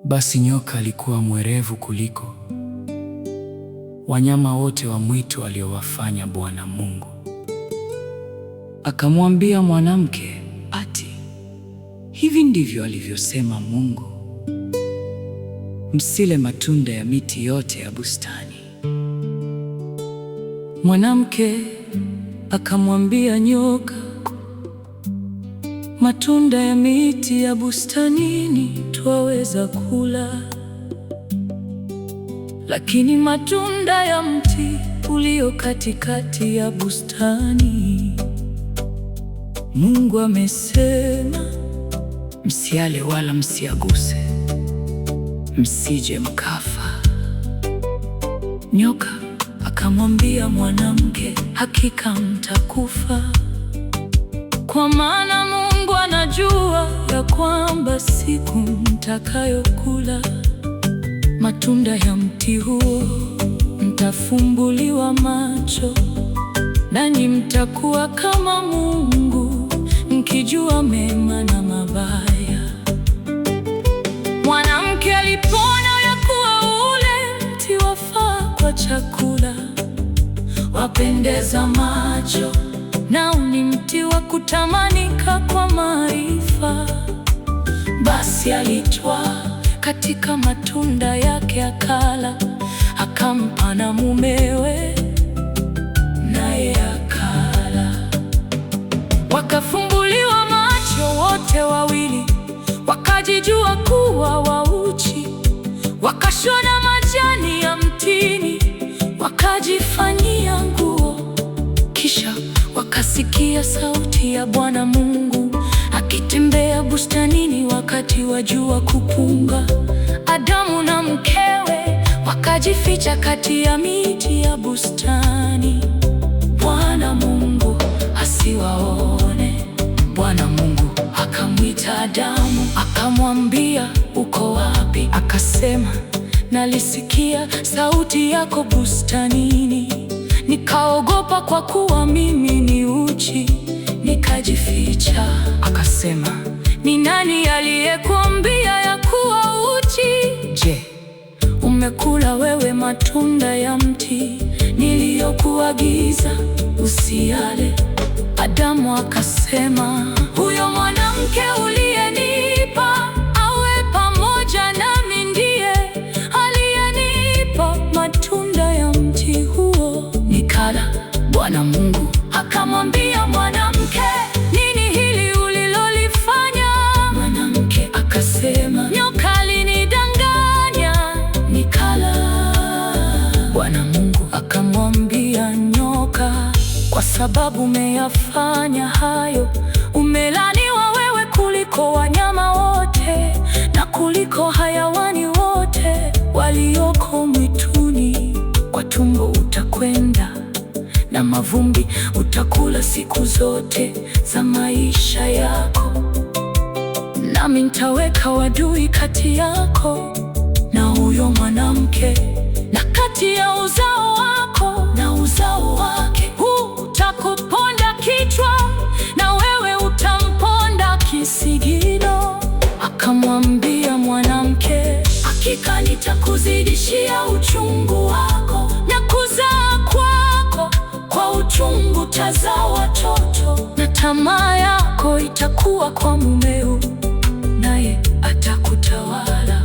Basi nyoka alikuwa mwerevu kuliko wanyama wote wa mwitu aliowafanya Bwana Mungu. Akamwambia mwanamke, ati hivi ndivyo alivyosema Mungu, msile matunda ya miti yote ya bustani. Mwanamke akamwambia nyoka, matunda ya miti ya bustanini twaweza kula, lakini matunda ya mti ulio katikati ya bustani, Mungu amesema, msiale wala msiaguse, msije mkafa. Nyoka akamwambia mwanamke, hakika mtakufa, kwa maana Mungu anajua ya kwamba siku mtakayokula matunda ya mti huo mtafumbuliwa macho, nanyi mtakuwa kama Mungu, mkijua mema na mabaya. Mwanamke alipoona ya kuwa ule mti wafaa kwa chakula, wapendeza macho, na ni mti wa kutamanika kwa maarifa, basi alitwaa katika matunda yake akala, akampa na mumewe, naye akala. Wakafumbuliwa macho wote wawili, wakajijua kuwa wauchi, wakashona majani ya mtini, wakajifanyia nguo. Kisha wakasikia sauti ya Bwana Mungu akitembea bustanini wakati wa jua kupunga. Adamu na mkewe wakajificha kati ya miti ya bustani, Bwana Mungu asiwaone. Bwana Mungu akamwita Adamu, akamwambia, uko wapi? Akasema, nalisikia sauti yako bustanini, nikaogopa kwa kuwa mimi ni uchi, nikajificha. Akasema, ni nani aliyekuambia ya kuwa uchi? Je, umekula wewe matunda ya mti niliyokuagiza usiale? Adamu akasema, huyo mwanamke uliyenipa awe pamoja nami ndiye aliyenipa matunda ya mti huo, nikala. Bwana Mungu akamwambia mwanamke, nini hili ulilolifanya? Mwanamke akasema, nyoka alinidanganya nikala. Bwana Mungu akamwambia nyoka, kwa sababu umeyafanya hayo, umelaniwa wewe kuliko wanyama wote na kuliko hayawani wote walioko mwituni. Kwa tumbo utakwenda na mavumbi utakula siku zote za maisha yako, nami nitaweka wadui kati yako na huyo mwanamke, na kati ya uzao wako na uzao wake. Huu utakuponda kichwa na wewe utamponda kisigino. Akamwambia mwanamke, hakika nitakuzidishia uchungu wako, na kuzaa kwako kwa uchungu utazaa watoto, na tamaa yako itakuwa kwa mumeo, naye atakutawala.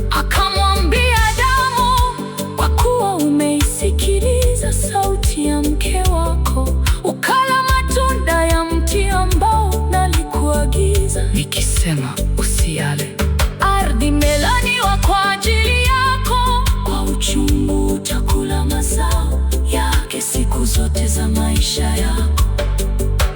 Akamwambia Adamu, kwa kuwa umeisikiliza sauti ya mke wako, ukala matunda ya mti ambao nalikuagiza nikisema usiale, ardhi imelaniwa kwa ajili yako, kwa uchungu utakula mazao yake siku zote za maisha yako.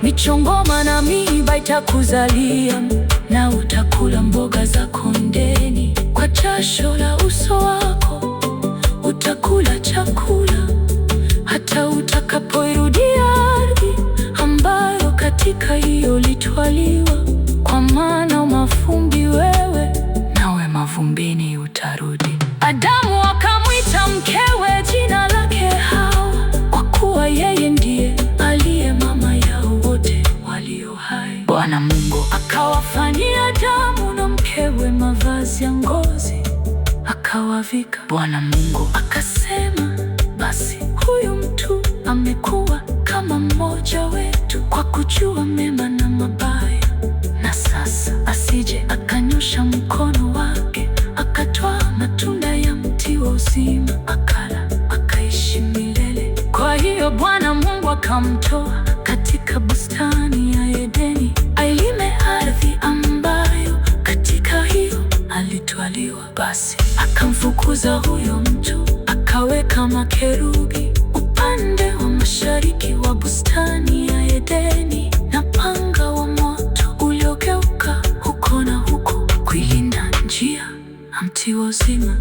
Michongoma na miiba itakuzalia, na utakula mboga za kondeni. Kwa jasho la uso wako utakula chakula, hata utakapoirudia ardhi ambayo katika hiyo ulitwaliwa, kwa maana mavumbi wewe, nawe mavumbini utarudi. Adamu akamwita mkewe jina lake Hawa, kwa kuwa yeye ndiye aliye mama yao wote walio hai. Bwana Mungu akawafanyia Adamu na mkewe mavazi ya ngozi akawavika. Bwana Mungu akasema, basi huyu mtu amekuwa kama mmoja wetu kwa kujua mema na mabaya, na sasa asije akanyosha mkono wake akatwaa matunda ya mti wa uzima akala, akaishi milele. Kwa hiyo Bwana Mungu akamtoa katika bustani ya Edeni ailime ardhi ambayo katika hiyo alitwaliwa. Basi akamfukuza huyo mtu, akaweka makerubi upande wa mashariki wa bustani ya Edeni, na panga wa moto uliogeuka huko na huko kuilinda njia ya mti wa uzima.